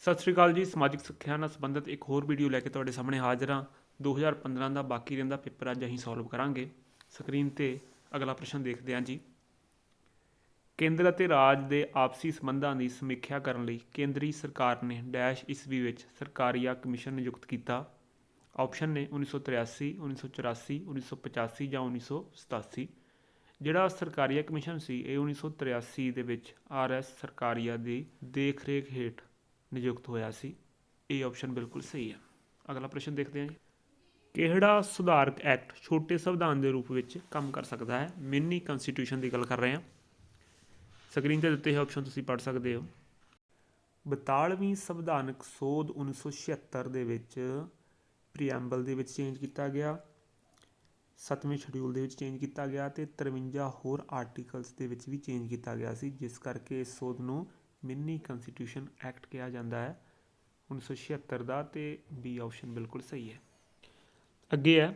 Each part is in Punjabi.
ਸਤਿ ਸ਼੍ਰੀ ਅਕਾਲ ਜੀ। ਸਮਾਜਿਕ ਸਿੱਖਿਆ ਨਾਲ ਸੰਬੰਧਿਤ ਇੱਕ ਹੋਰ ਵੀਡੀਓ ਲੈ ਕੇ ਤੁਹਾਡੇ ਸਾਹਮਣੇ ਹਾਜ਼ਰ ਹਾਂ। 2015 ਦਾ ਬਾਕੀ ਰਹਿੰਦਾ ਪੇਪਰ ਅੱਜ ਅਸੀਂ ਸੋਲਵ ਕਰਾਂਗੇ। ਸਕਰੀਨ 'ਤੇ ਅਗਲਾ ਪ੍ਰਸ਼ਨ ਦੇਖਦੇ ਹਾਂ ਜੀ। ਕੇਂਦਰ ਅਤੇ ਰਾਜ ਦੇ ਆਪਸੀ ਸੰਬੰਧਾਂ ਦੀ ਸਮੀਖਿਆ ਕਰਨ ਲਈ ਕੇਂਦਰੀ ਸਰਕਾਰ ਨੇ ਡੈਸ਼ ਈਸਵੀ ਵਿੱਚ ਸਰਕਾਰੀਆ ਕਮਿਸ਼ਨ ਨਿਯੁਕਤ ਕੀਤਾ। ਆਪਸ਼ਨ ਨੇ 1983, 1984, 1985 ਜਾਂ 1987। ਜਿਹੜਾ ਸਰਕਾਰੀਆ ਕਮਿਸ਼ਨ ਸੀ ਇਹ 1983 ਦੇ ਵਿੱਚ RS ਸਰਕਾਰੀਆ ਦੀ ਦੇਖ ਰੇਖ ਹੇਠ ਨਿਯੁਕਤ ਹੋਇਆ ਸੀ। ਇਹ ਆਪਸ਼ਨ ਬਿਲਕੁਲ ਸਹੀ ਹੈ। ਅਗਲਾ ਪ੍ਰਸ਼ਨ ਦੇਖਦੇ ਹਾਂ ਜੀ। ਕਿਹੜਾ ਸੁਧਾਰਕ ਐਕਟ ਛੋਟੇ ਸੰਵਿਧਾਨ ਦੇ ਰੂਪ ਵਿੱਚ ਕੰਮ ਕਰ ਸਕਦਾ ਹੈ? ਮਿੰਨੀ ਕੰਸਟੀਟਿਊਸ਼ਨ ਦੀ ਗੱਲ ਕਰ ਰਹੇ ਹਾਂ। ਸਕਰੀਨ 'ਤੇ ਦਿੱਤੇ ਹੋਏ ਆਪਸ਼ਨ ਤੁਸੀਂ ਪੜ੍ਹ ਸਕਦੇ ਹੋ। 42ਵੀਂ ਸੰਵਿਧਾਨਕ ਸੋਧ 1976 ਦੇ ਵਿੱਚ ਪ੍ਰੀਐਂਬਲ ਦੇ ਵਿੱਚ ਚੇਂਜ ਕੀਤਾ ਗਿਆ, 7ਵੇਂ ਸ਼ਡਿਊਲ ਦੇ ਵਿੱਚ ਚੇਂਜ ਕੀਤਾ ਗਿਆ ਅਤੇ 53 ਹੋਰ ਆਰਟੀਕਲਸ ਦੇ ਵਿੱਚ ਵੀ ਚੇਂਜ ਕੀਤਾ ਗਿਆ ਸੀ, ਜਿਸ ਕਰਕੇ ਇਸ ਸੋਧ ਨੂੰ ਮਿੰਨੀ ਕੰਸਟੀਟਿਊਸ਼ਨ ਐਕਟ ਕਿਹਾ ਜਾਂਦਾ ਹੈ 1976 ਦਾ। ਅਤੇ ਬੀ ਆਪਸ਼ਨ ਬਿਲਕੁਲ ਸਹੀ ਹੈ। ਅੱਗੇ ਹੈ,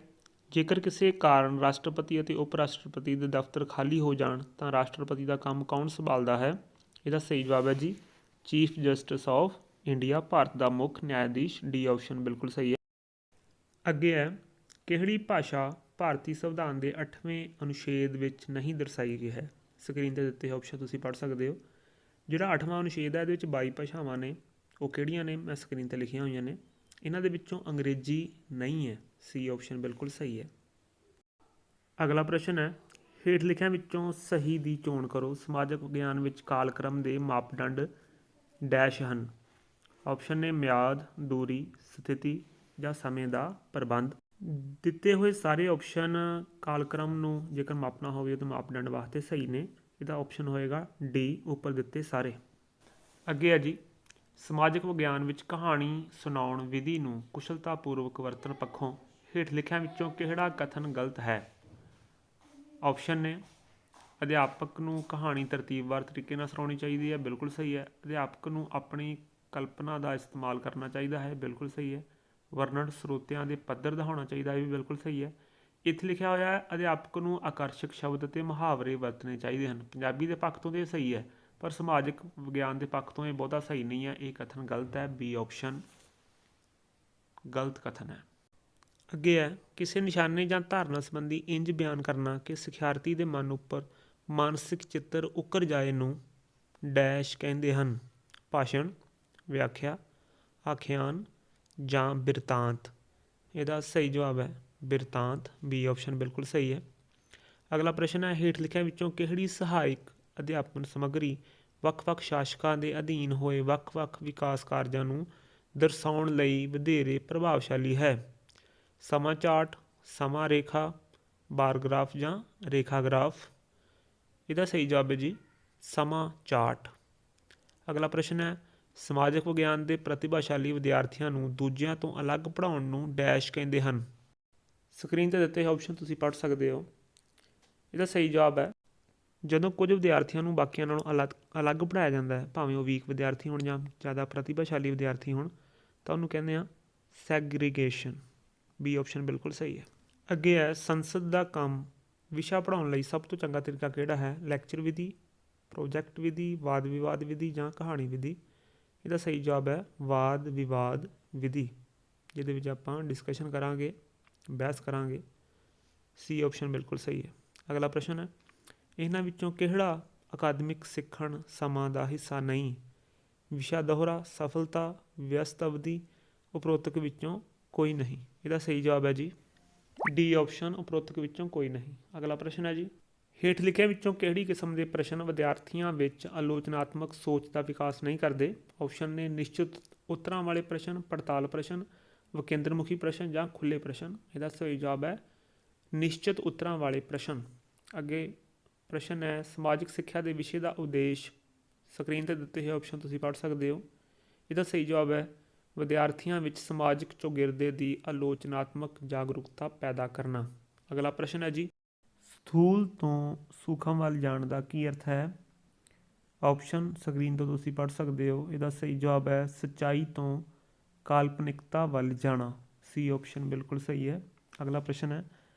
ਜੇਕਰ ਕਿਸੇ ਕਾਰਨ ਰਾਸ਼ਟਰਪਤੀ ਅਤੇ ਉਪ ਰਾਸ਼ਟਰਪਤੀ ਦੇ ਦਫ਼ਤਰ ਖਾਲੀ ਹੋ ਜਾਣ ਤਾਂ ਰਾਸ਼ਟਰਪਤੀ ਦਾ ਕੰਮ ਕੌਣ ਸੰਭਾਲਦਾ ਹੈ? ਇਹਦਾ ਸਹੀ ਜਵਾਬ ਹੈ ਜੀ ਚੀਫ ਜਸਟਿਸ ਆਫ ਇੰਡੀਆ, ਭਾਰਤ ਦਾ ਮੁੱਖ ਨਿਆਂਧੀਸ਼। ਡੀ ਆਪਸ਼ਨ ਬਿਲਕੁਲ ਸਹੀ ਹੈ। ਅੱਗੇ ਹੈ, ਕਿਹੜੀ ਭਾਸ਼ਾ ਭਾਰਤੀ ਸੰਵਿਧਾਨ ਦੇ 8ਵੇਂ ਅਨੁਛੇਦ ਵਿੱਚ ਨਹੀਂ ਦਰਸਾਈ ਗਈ ਹੈ? ਸਕਰੀਨ 'ਤੇ ਦਿੱਤੇ ਆਪਸ਼ਨ ਤੁਸੀਂ ਪੜ੍ਹ ਸਕਦੇ ਹੋ। ਜਿਹੜਾ 8ਵਾਂ ਅਨੁਛੇਦ ਹੈ ਇਹਦੇ ਵਿੱਚ 22 ਭਾਸ਼ਾਵਾਂ ਨੇ। ਉਹ ਕਿਹੜੀਆਂ ਨੇ? ਮੈਂ ਸਕਰੀਨ 'ਤੇ ਲਿਖੀਆਂ ਹੋਈਆਂ ਨੇ। ਇਹਨਾਂ ਦੇ ਵਿੱਚੋਂ ਅੰਗਰੇਜ਼ੀ ਨਹੀਂ ਹੈ। ਸੀ ਆਪਸ਼ਨ ਬਿਲਕੁਲ ਸਹੀ ਹੈ। ਅਗਲਾ ਪ੍ਰਸ਼ਨ ਹੈ, ਹੇਠ ਲਿਖਿਆਂ ਵਿੱਚੋਂ ਸਹੀ ਦੀ ਚੋਣ ਕਰੋ। ਸਮਾਜਿਕ ਵਿਗਿਆਨ ਵਿੱਚ ਕਾਲਕ੍ਰਮ ਦੇ ਮਾਪਦੰਡ ਡੈਸ਼ ਹਨ। ਆਪਸ਼ਨ ਨੇ ਮਿਆਦ, ਦੂਰੀ, ਸਥਿਤੀ ਜਾਂ ਸਮੇਂ ਦਾ ਪ੍ਰਬੰਧ। ਦਿੱਤੇ ਹੋਏ ਸਾਰੇ ਆਪਸ਼ਨ ਕਾਲਕ੍ਰਮ ਨੂੰ ਜੇਕਰ ਮਾਪਣਾ ਹੋਵੇ ਤਾਂ ਮਾਪਦੰਡ ਵਾਸਤੇ ਸਹੀ ਨੇ। ਇਹਦਾ ਆਪਸ਼ਨ ਹੋਏਗਾ ਡੀ, ਉੱਪਰ ਦਿੱਤੇ ਸਾਰੇ। ਅੱਗੇ ਹੈ ਜੀ, ਸਮਾਜਿਕ ਵਿਗਿਆਨ ਵਿੱਚ ਕਹਾਣੀ ਸੁਣਾਉਣ ਵਿਧੀ ਨੂੰ ਕੁਸ਼ਲਤਾਪੂਰਵਕ ਵਰਤਣ ਪੱਖੋਂ ਹੇਠ ਲਿਖਿਆਂ ਵਿੱਚੋਂ ਕਿਹੜਾ ਕਥਨ ਗਲਤ ਹੈ? ਆਪਸ਼ਨ ਨੇ ਅਧਿਆਪਕ ਨੂੰ ਕਹਾਣੀ ਤਰਤੀਬਵਾਰ ਤਰੀਕੇ ਨਾਲ ਸੁਣਾਉਣੀ ਚਾਹੀਦੀ ਹੈ, ਬਿਲਕੁਲ ਸਹੀ ਹੈ। ਅਧਿਆਪਕ ਨੂੰ ਆਪਣੀ ਕਲਪਨਾ ਦਾ ਇਸਤੇਮਾਲ ਕਰਨਾ ਚਾਹੀਦਾ ਹੈ, ਬਿਲਕੁਲ ਸਹੀ ਹੈ। ਵਰਣਨ ਸਰੋਤਿਆਂ ਦੇ ਪੱਧਰ ਦਾ ਹੋਣਾ ਚਾਹੀਦਾ, ਇਹ ਵੀ ਬਿਲਕੁਲ ਸਹੀ ਹੈ। ਇੱਥੇ ਲਿਖਿਆ ਹੋਇਆ ਹੈ ਅਧਿਆਪਕ ਨੂੰ ਆਕਰਸ਼ਕ ਸ਼ਬਦ ਅਤੇ ਮੁਹਾਵਰੇ ਵਰਤਣੇ ਚਾਹੀਦੇ ਹਨ। ਪੰਜਾਬੀ ਦੇ ਪੱਖ ਤੋਂ ਤਾਂ ਇਹ ਸਹੀ ਹੈ, ਪਰ ਸਮਾਜਿਕ ਵਿਗਿਆਨ ਦੇ ਪੱਖ ਤੋਂ ਇਹ ਬਹੁਤਾ ਸਹੀ ਨਹੀਂ ਹੈ। ਇਹ ਕਥਨ ਗਲਤ ਹੈ। ਬੀ ਆਪਸ਼ਨ ਗਲਤ ਕਥਨ ਹੈ। ਅੱਗੇ ਹੈ, ਕਿਸੇ ਨਿਸ਼ਾਨੇ ਜਾਂ ਧਾਰਨਾ ਸੰਬੰਧੀ ਇੰਜ ਬਿਆਨ ਕਰਨਾ ਕਿ ਸਿਖਿਆਰਥੀ ਦੇ ਮਨ ਉੱਪਰ ਮਾਨਸਿਕ ਚਿੱਤਰ ਉਕਰ ਜਾਏ ਨੂੰ ਡੈਸ਼ ਕਹਿੰਦੇ ਹਨ। ਭਾਸ਼ਣ, ਵਿਆਖਿਆ, ਆਖਿਆਨ ਜਾਂ ਬਿਰਤਾਂਤ। ਇਹਦਾ ਸਹੀ ਜਵਾਬ ਹੈ ਬਿਰਤਾਂਤ। ਬੀ ਆਪਸ਼ਨ ਬਿਲਕੁਲ ਸਹੀ ਹੈ। ਅਗਲਾ ਪ੍ਰਸ਼ਨ ਹੈ, ਹੇਠ ਲਿਖਿਆਂ ਵਿੱਚੋਂ ਕਿਹੜੀ ਸਹਾਇਕ ਅਧਿਆਪਨ ਸਮੱਗਰੀ ਵੱਖ-ਵੱਖ ਸ਼ਾਸਕਾਂ ਦੇ ਅਧੀਨ ਹੋਏ ਵੱਖ-ਵੱਖ ਵਿਕਾਸ ਕਾਰਜਾਂ ਨੂੰ ਦਰਸਾਉਣ ਲਈ ਵਧੇਰੇ ਪ੍ਰਭਾਵਸ਼ਾਲੀ ਹੈ? ਸਮਾਂ ਚਾਰਟ, ਸਮਾਂ ਰੇਖਾ, ਬਾਰ ਗ੍ਰਾਫ ਜਾਂ ਰੇਖਾ ਗ੍ਰਾਫ। ਇਹਦਾ ਸਹੀ ਜਵਾਬ ਹੈ ਜੀ ਸਮਾਂ ਚਾਰਟ। ਅਗਲਾ ਪ੍ਰਸ਼ਨ ਹੈ, ਸਮਾਜਿਕ ਵਿਗਿਆਨ ਦੇ ਪ੍ਰਤਿਭਾਸ਼ਾਲੀ ਵਿਦਿਆਰਥੀਆਂ ਨੂੰ ਦੂਜਿਆਂ ਤੋਂ ਅਲੱਗ ਪੜ੍ਹਾਉਣ ਨੂੰ ਡੈਸ਼ ਕਹਿੰਦੇ ਹਨ। ਸਕਰੀਨ 'ਤੇ ਦਿੱਤੇ ਆਪਸ਼ਨ ਤੁਸੀਂ ਪੜ੍ਹ ਸਕਦੇ ਹੋ। ਇਹਦਾ ਸਹੀ ਜਵਾਬ ਹੈ ਜਦੋਂ ਕੁਝ ਵਿਦਿਆਰਥੀਆਂ ਨੂੰ ਬਾਕੀਆਂ ਨਾਲੋਂ ਅਲੱਗ ਪੜ੍ਹਾਇਆ ਜਾਂਦਾ ਹੈ, ਭਾਵੇਂ ਉਹ ਵੀਕ ਵਿਦਿਆਰਥੀ ਹੋਣ ਜਾਂ ਜ਼ਿਆਦਾ ਪ੍ਰਤਿਭਾਸ਼ਾਲੀ ਵਿਦਿਆਰਥੀ ਹੋਣ, ਤਾਂ ਉਹਨੂੰ ਕਹਿੰਦੇ ਹਾਂ ਸੈਗਰੀਗੇਸ਼ਨ। ਬੀ ਆਪਸ਼ਨ ਬਿਲਕੁਲ ਸਹੀ ਹੈ। ਅੱਗੇ ਹੈ, ਸੰਸਦ ਦਾ ਕੰਮ ਵਿਸ਼ਾ ਪੜ੍ਹਾਉਣ ਲਈ ਸਭ ਤੋਂ ਚੰਗਾ ਤਰੀਕਾ ਕਿਹੜਾ ਹੈ? ਲੈਕਚਰ ਵਿਧੀ, ਪ੍ਰੋਜੈਕਟ ਵਿਧੀ, ਵਾਦ ਵਿਵਾਦ ਵਿਧੀ ਜਾਂ ਕਹਾਣੀ ਵਿਧੀ। ਇਹਦਾ ਸਹੀ ਜਵਾਬ ਹੈ ਵਾਦ ਵਿਵਾਦ ਵਿਧੀ, ਜਿਹਦੇ ਵਿੱਚ ਆਪਾਂ ਡਿਸਕਸ਼ਨ ਕਰਾਂਗੇ, ਬਹਿਸ ਕਰਾਂਗੇ। ਸੀ ਆਪਸ਼ਨ ਬਿਲਕੁਲ ਸਹੀ ਹੈ। ਅਗਲਾ ਪ੍ਰਸ਼ਨ ਹੈ, ਇਹਨਾਂ ਵਿੱਚੋਂ ਕਿਹੜਾ ਅਕਾਦਮਿਕ ਸਿੱਖਣ ਸਮਾਂ ਦਾ ਹਿੱਸਾ ਨਹੀਂ? ਵਿਸ਼ਾ ਦੋਹਰਾ, ਸਫਲਤਾ, ਵਿਅਸਤ ਅਵਧੀ। ਉਪਰੋਕਤ ਵਿੱਚੋਂ ਕੋਈ ਨਹੀਂ। ਇਹਦਾ ਸਹੀ ਜਵਾਬ ਹੈ ਜੀ ਡੀ ਆਪਸ਼ਨ, ਉਪਰੋਕਤ ਵਿੱਚੋਂ ਕੋਈ ਨਹੀਂ। ਅਗਲਾ ਪ੍ਰਸ਼ਨ ਹੈ ਜੀ, ਹੇਠ ਲਿਖਿਆਂ ਵਿੱਚੋਂ ਕਿਹੜੀ ਕਿਸਮ ਦੇ ਪ੍ਰਸ਼ਨ ਵਿਦਿਆਰਥੀਆਂ ਵਿੱਚ ਆਲੋਚਨਾਤਮਕ ਸੋਚ ਦਾ ਵਿਕਾਸ ਨਹੀਂ ਕਰਦੇ? ਆਪਸ਼ਨ ਨੇ ਨਿਸ਼ਚਿਤ ਉੱਤਰਾਂ ਵਾਲੇ ਪ੍ਰਸ਼ਨ, ਪੜਤਾਲ ਪ੍ਰਸ਼ਨ, ਵਿਕੇਂਦਰਮੁਖੀ ਪ੍ਰਸ਼ਨ ਜਾਂ ਖੁੱਲ੍ਹੇ ਪ੍ਰਸ਼ਨ। ਇਹਦਾ ਸਹੀ ਜਵਾਬ ਹੈ ਨਿਸ਼ਚਿਤ ਉੱਤਰਾਂ ਵਾਲੇ ਪ੍ਰਸ਼ਨ। ਅੱਗੇ ਪ੍ਰਸ਼ਨ ਹੈ, ਸਮਾਜਿਕ ਸਿੱਖਿਆ ਦੇ ਵਿਸ਼ੇ ਦਾ ਉਦੇਸ਼। ਸਕਰੀਨ 'ਤੇ ਦਿੱਤੇ ਹੋਏ ਆਪਸ਼ਨ ਤੁਸੀਂ ਪੜ੍ਹ ਸਕਦੇ ਹੋ। ਇਹਦਾ ਸਹੀ ਜਵਾਬ ਹੈ ਵਿਦਿਆਰਥੀਆਂ ਵਿੱਚ ਸਮਾਜਿਕ ਚੌਗਿਰਦੇ ਦੀ ਆਲੋਚਨਾਤਮਕ ਜਾਗਰੂਕਤਾ ਪੈਦਾ ਕਰਨਾ। ਅਗਲਾ ਪ੍ਰਸ਼ਨ ਹੈ ਜੀ, ਸਥੂਲ ਤੋਂ ਸੂਖਮ ਵੱਲ ਜਾਣ ਦਾ ਕੀ ਅਰਥ ਹੈ? ਆਪਸ਼ਨ ਸਕਰੀਨ ਤੋਂ ਤੁਸੀਂ ਪੜ੍ਹ ਸਕਦੇ ਹੋ। ਇਹਦਾ ਸਹੀ ਜਵਾਬ ਹੈ ਸੱਚਾਈ ਤੋਂ ਕਾਲਪਨਿਕਤਾ ਵੱਲ ਜਾਣਾ। ਸੀ ਆਪਸ਼ਨ ਬਿਲਕੁਲ ਸਹੀ ਹੈ। ਅਗਲਾ ਪ੍ਰਸ਼ਨ ਹੈ,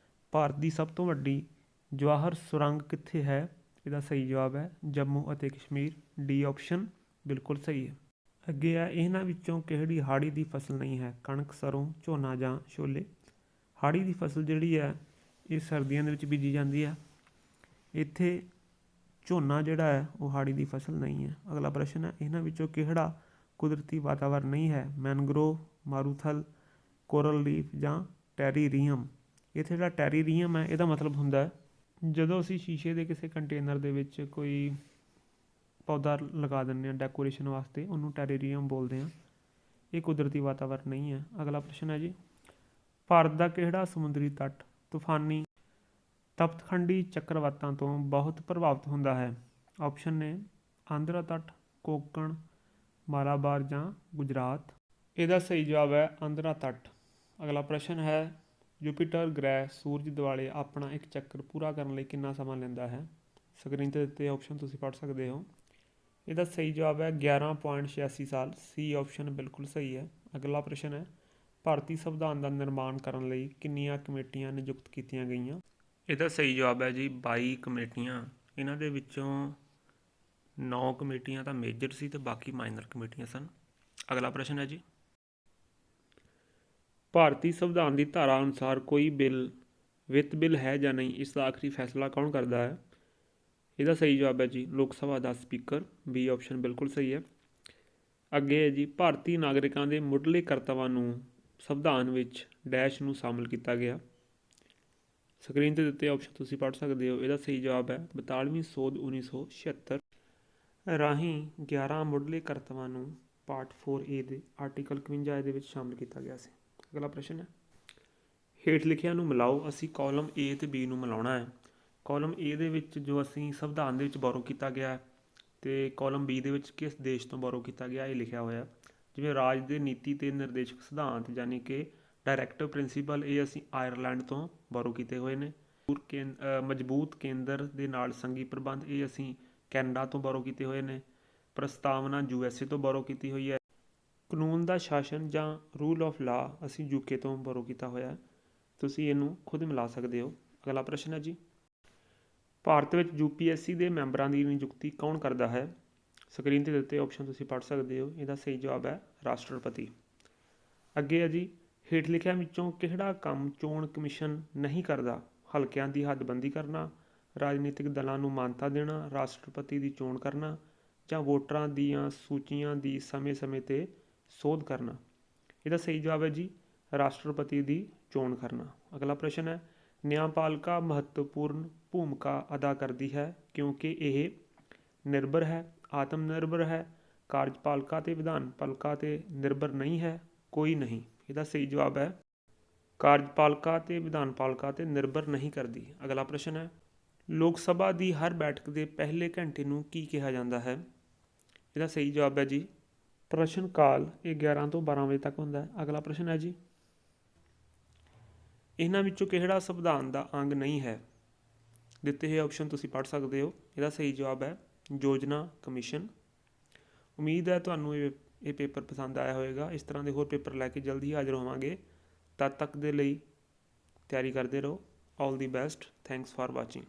ਭਾਰਤ ਦੀ ਸਭ ਤੋਂ ਵੱਡੀ ਜਵਾਹਰ ਸੁਰੰਗ ਕਿੱਥੇ ਹੈ? ਇਹਦਾ ਸਹੀ ਜਵਾਬ ਹੈ ਜੰਮੂ ਅਤੇ ਕਸ਼ਮੀਰ। ਡੀ ਆਪਸ਼ਨ ਬਿਲਕੁਲ ਸਹੀ ਹੈ। ਅੱਗੇ ਆ, ਇਹਨਾਂ ਵਿੱਚੋਂ ਕਿਹੜੀ ਹਾੜੀ ਦੀ ਫਸਲ ਨਹੀਂ ਹੈ? ਕਣਕ, ਸਰੋਂ, ਝੋਨਾ ਜਾਂ ਛੋਲੇ। ਹਾੜੀ ਦੀ ਫਸਲ ਜਿਹੜੀ ਹੈ ਇਹ ਸਰਦੀਆਂ ਦੇ ਵਿੱਚ ਬੀਜੀ ਜਾਂਦੀ ਹੈ। ਇੱਥੇ ਝੋਨਾ ਜਿਹੜਾ ਹੈ ਉਹ ਹਾੜੀ ਦੀ ਫਸਲ ਨਹੀਂ ਹੈ। ਅਗਲਾ ਪ੍ਰਸ਼ਨ ਹੈ, ਇਹਨਾਂ ਵਿੱਚੋਂ ਕਿਹੜਾ ਕੁਦਰਤੀ ਵਾਤਾਵਰਨ ਨਹੀਂ ਹੈ? ਮੈਨਗਰੋਵ, ਮਾਰੂਥਲ, ਕੋਰਲ ਰੀਫ ਜਾਂ ਟੈਰੀਰੀਅਮ। ਇੱਥੇ ਜਿਹੜਾ ਟੈਰੀਰੀਅਮ ਹੈ ਇਹਦਾ ਮਤਲਬ ਹੁੰਦਾ ਹੈ ਜਦੋਂ ਅਸੀਂ ਸ਼ੀਸ਼ੇ ਦੇ ਕਿਸੇ ਕੰਟੇਨਰ ਦੇ ਵਿੱਚ ਕੋਈ ਪੌਦਾ ਲਗਾ ਦਿੰਦੇ ਹਾਂ ਡੈਕੋਰੇਸ਼ਨ ਵਾਸਤੇ, ਉਹਨੂੰ ਟੈਰੀਰੀਅਮ ਬੋਲਦੇ ਹਾਂ। ਇਹ ਕੁਦਰਤੀ ਵਾਤਾਵਰਨ ਨਹੀਂ ਹੈ। ਅਗਲਾ ਪ੍ਰਸ਼ਨ ਹੈ ਜੀ, ਭਾਰਤ ਦਾ ਕਿਹੜਾ ਸਮੁੰਦਰੀ ਤੱਟ ਤੂਫਾਨੀ ਤਪਤਖੰਡੀ ਚੱਕਰਵਾਤਾਂ ਤੋਂ ਬਹੁਤ ਪ੍ਰਭਾਵਿਤ ਹੁੰਦਾ ਹੈ? ਆਪਸ਼ਨ ਨੇ ਆਂਧਰਾ ਤੱਟ, ਕੋਂਕਣ, ਮਾਲਾਬਾਰ ਜਾਂ ਗੁਜਰਾਤ। ਇਹਦਾ ਸਹੀ ਜਵਾਬ ਹੈ ਆਂਧਰਾ ਤੱਟ। ਅਗਲਾ ਪ੍ਰਸ਼ਨ ਹੈ, ਜੁਪੀਟਰ ਗ੍ਰਹਿ ਸੂਰਜ ਦੁਆਲੇ ਆਪਣਾ ਇੱਕ ਚੱਕਰ ਪੂਰਾ ਕਰਨ ਲਈ ਕਿੰਨਾ ਸਮਾਂ ਲੈਂਦਾ ਹੈ? ਸਕਰੀਨ 'ਤੇ ਦਿੱਤੇ ਆਪਸ਼ਨ ਤੁਸੀਂ ਪੜ੍ਹ ਸਕਦੇ ਹੋ। ਇਹਦਾ ਸਹੀ ਜਵਾਬ ਹੈ 11.86 ਸਾਲ। ਸੀ ਆਪਸ਼ਨ ਬਿਲਕੁਲ ਸਹੀ ਹੈ। ਅਗਲਾ ਪ੍ਰਸ਼ਨ ਹੈ, ਭਾਰਤੀ ਸੰਵਿਧਾਨ ਦਾ ਨਿਰਮਾਣ ਕਰਨ ਲਈ ਕਿੰਨੀਆਂ ਕਮੇਟੀਆਂ ਨਿਯੁਕਤ ਕੀਤੀਆਂ ਗਈਆਂ? ਇਹਦਾ ਸਹੀ ਜਵਾਬ ਹੈ ਜੀ 22 ਕਮੇਟੀਆਂ। ਇਹਨਾਂ ਦੇ ਵਿੱਚੋਂ 9 ਕਮੇਟੀਆਂ ਤਾਂ ਮੇਜਰ ਸੀ ਅਤੇ ਬਾਕੀ ਮਾਈਨਰ ਕਮੇਟੀਆਂ ਸਨ। ਅਗਲਾ ਪ੍ਰਸ਼ਨ ਹੈ ਜੀ, ਭਾਰਤੀ ਸੰਵਿਧਾਨ ਦੀ ਧਾਰਾ ਅਨੁਸਾਰ ਕੋਈ ਬਿੱਲ ਵਿੱਤ ਬਿੱਲ ਹੈ ਜਾਂ ਨਹੀਂ, ਇਸ ਦਾ ਆਖਰੀ ਫੈਸਲਾ ਕੌਣ ਕਰਦਾ ਹੈ? ਇਹਦਾ ਸਹੀ ਜਵਾਬ ਹੈ ਜੀ ਲੋਕ ਸਭਾ ਦਾ ਸਪੀਕਰ। ਬੀ ਆਪਸ਼ਨ ਬਿਲਕੁਲ ਸਹੀ ਹੈ। ਅੱਗੇ ਹੈ ਜੀ, ਭਾਰਤੀ ਨਾਗਰਿਕਾਂ ਦੇ ਮੁੱਢਲੇ ਕਰਤੱਵਾਂ ਨੂੰ ਸੰਵਿਧਾਨ ਵਿੱਚ ਡੈਸ਼ ਨੂੰ ਸ਼ਾਮਲ ਕੀਤਾ ਗਿਆ। ਸਕਰੀਨ 'ਤੇ ਦਿੱਤੇ ਆਪਸ਼ਨ ਤੁਸੀਂ ਪੜ੍ਹ ਸਕਦੇ ਹੋ। ਇਹਦਾ ਸਹੀ ਜਵਾਬ ਹੈ 42ਵੀਂ ਸੋਧ 1976 ਰਾਹੀਂ 11 ਮੁੱਢਲੇ ਕਰਤੱਵਾਂ ਨੂੰ ਪਾਰਟ 4A ਦੇ ਆਰਟੀਕਲ 51 ਦੇ ਵਿੱਚ ਸ਼ਾਮਲ ਕੀਤਾ ਗਿਆ ਸੀ। ਅਗਲਾ ਪ੍ਰਸ਼ਨ ਹੈ, ਹੇਠ ਲਿਖਿਆਂ ਨੂੰ ਮਿਲਾਓ। ਅਸੀਂ ਕਾਲਮ A ਅਤੇ B ਨੂੰ ਮਿਲਾਉਣਾ ਹੈ। ਕਾਲਮ A ਦੇ ਵਿੱਚ ਜੋ ਅਸੀਂ ਸੰਵਿਧਾਨ ਦੇ ਵਿੱਚ ਬੋਰੋ ਕੀਤਾ ਗਿਆ ਅਤੇ ਕਾਲਮ B ਦੇ ਵਿੱਚ ਕਿਸ ਦੇਸ਼ ਤੋਂ ਬੋਰੋ ਕੀਤਾ ਗਿਆ ਇਹ ਲਿਖਿਆ ਹੋਇਆ। ਜਿਵੇਂ ਰਾਜ ਦੇ ਨੀਤੀ ਅਤੇ ਨਿਰਦੇਸ਼ਕ ਸਿਧਾਂਤ ਯਾਨੀ ਕਿ ਡਾਇਰੈਕਟਿਵ ਪ੍ਰਿੰਸੀਪਲ, ਇਹ ਅਸੀਂ ਆਇਰਲੈਂਡ ਤੋਂ ਬੋਰੋ ਕੀਤੇ ਹੋਏ ਨੇ। ਮਜ਼ਬੂਤ ਕੇਂਦਰ ਦੇ ਨਾਲ ਸੰਘੀ ਪ੍ਰਬੰਧ, ਇਹ ਅਸੀਂ ਕੈਨੇਡਾ ਤੋਂ ਬੋਰੋ ਕੀਤੇ ਹੋਏ ਨੇ। ਪ੍ਰਸਤਾਵਨਾ USA ਤੋਂ ਬੋਰੋ ਕੀਤੀ ਹੋਈ ਹੈ। ਕਾਨੂੰਨ ਦਾ ਸ਼ਾਸਨ ਜਾਂ ਰੂਲ ਆਫ ਲਾ ਅਸੀਂ UK ਤੋਂ ਬੋਰੋ ਕੀਤਾ ਹੋਇਆ। ਤੁਸੀਂ ਇਹਨੂੰ ਖੁਦ ਮਿਲਾ ਸਕਦੇ ਹੋ। ਅਗਲਾ ਪ੍ਰਸ਼ਨ ਹੈ ਜੀ, ਭਾਰਤ ਵਿੱਚ UPSC ਦੇ ਮੈਂਬਰਾਂ ਦੀ ਨਿਯੁਕਤੀ ਕੌਣ ਕਰਦਾ ਹੈ? ਸਕਰੀਨ 'ਤੇ ਦਿੱਤੇ ਆਪਸ਼ਨ ਤੁਸੀਂ ਪੜ੍ਹ ਸਕਦੇ ਹੋ। ਇਹਦਾ ਸਹੀ ਜਵਾਬ ਹੈ ਰਾਸ਼ਟਰਪਤੀ। ਅੱਗੇ ਹੈ ਜੀ, ਹੇਠ ਲਿਖਿਆਂ ਵਿੱਚੋਂ ਕਿਹੜਾ ਕੰਮ ਚੋਣ ਕਮਿਸ਼ਨ ਨਹੀਂ ਕਰਦਾ? ਹਲਕਿਆਂ ਦੀ ਹੱਦਬੰਦੀ ਕਰਨਾ, ਰਾਜਨੀਤਿਕ ਦਲਾਂ ਨੂੰ ਮਾਨਤਾ ਦੇਣਾ, ਰਾਸ਼ਟਰਪਤੀ ਦੀ ਚੋਣ ਕਰਨਾ ਜਾਂ ਵੋਟਰਾਂ ਦੀਆਂ ਸੂਚੀਆਂ ਦੀ ਸਮੇਂ-ਸਮੇਂ 'ਤੇ ਸੋਧ ਕਰਨਾ। ਇਹਦਾ ਸਹੀ ਜਵਾਬ ਹੈ ਜੀ ਰਾਸ਼ਟਰਪਤੀ ਦੀ ਚੋਣ ਕਰਨਾ। ਅਗਲਾ ਪ੍ਰਸ਼ਨ ਹੈ, ਨਿਆਂਪਾਲਿਕਾ ਮਹੱਤਵਪੂਰਨ ਭੂਮਿਕਾ ਅਦਾ ਕਰਦੀ ਹੈ ਕਿਉਂਕਿ ਇਹ ਨਿਰਭਰ ਹੈ, ਆਤਮ ਨਿਰਭਰ ਹੈ, ਕਾਰਜਪਾਲਿਕਾ ਅਤੇ ਵਿਧਾਨਪਾਲਿਕਾ 'ਤੇ ਨਿਰਭਰ ਨਹੀਂ ਹੈ, ਕੋਈ ਨਹੀਂ। ਇਹਦਾ ਸਹੀ ਜਵਾਬ ਹੈ ਕਾਰਜਪਾਲਿਕਾ ਅਤੇ ਵਿਧਾਨਪਾਲਿਕਾ 'ਤੇ ਨਿਰਭਰ ਨਹੀਂ ਕਰਦੀ। ਅਗਲਾ ਪ੍ਰਸ਼ਨ ਹੈ, ਲੋਕ ਸਭਾ ਦੀ ਹਰ ਬੈਠਕ ਦੇ ਪਹਿਲੇ ਘੰਟੇ ਨੂੰ ਕੀ ਕਿਹਾ ਜਾਂਦਾ ਹੈ? ਇਹਦਾ ਸਹੀ ਜਵਾਬ ਹੈ ਜੀ ਪ੍ਰਸ਼ਨ ਕਾਲ। ਇਹ 11 ਤੋਂ 12 ਵਜੇ ਤੱਕ ਹੁੰਦਾ ਹੈ। ਅਗਲਾ ਪ੍ਰਸ਼ਨ ਹੈ ਜੀ, ਇਹਨਾਂ ਵਿੱਚੋਂ ਕਿਹੜਾ ਸੰਵਿਧਾਨ ਦਾ ਅੰਗ ਨਹੀਂ ਹੈ? ਦਿੱਤੇ ਹੋਏ ਆਪਸ਼ਨ ਤੁਸੀਂ ਪੜ੍ਹ ਸਕਦੇ ਹੋ। ਇਹਦਾ ਸਹੀ ਜਵਾਬ ਹੈ ਯੋਜਨਾ ਕਮਿਸ਼ਨ। ਉਮੀਦ ਹੈ ਤੁਹਾਨੂੰ ਇਹ ਪੇਪਰ ਪਸੰਦ ਆਇਆ ਹੋਵੇਗਾ। ਇਸ ਤਰ੍ਹਾਂ ਦੇ ਹੋਰ ਪੇਪਰ ਲੈ ਕੇ ਜਲਦੀ ਹਾਜ਼ਰ ਹੋਵਾਂਗੇ। ਤਦ ਤੱਕ ਦੇ ਲਈ ਤਿਆਰੀ ਕਰਦੇ ਰਹੋ। ਆਲ ਦੀ ਬੈਸਟ। Thanks for watching.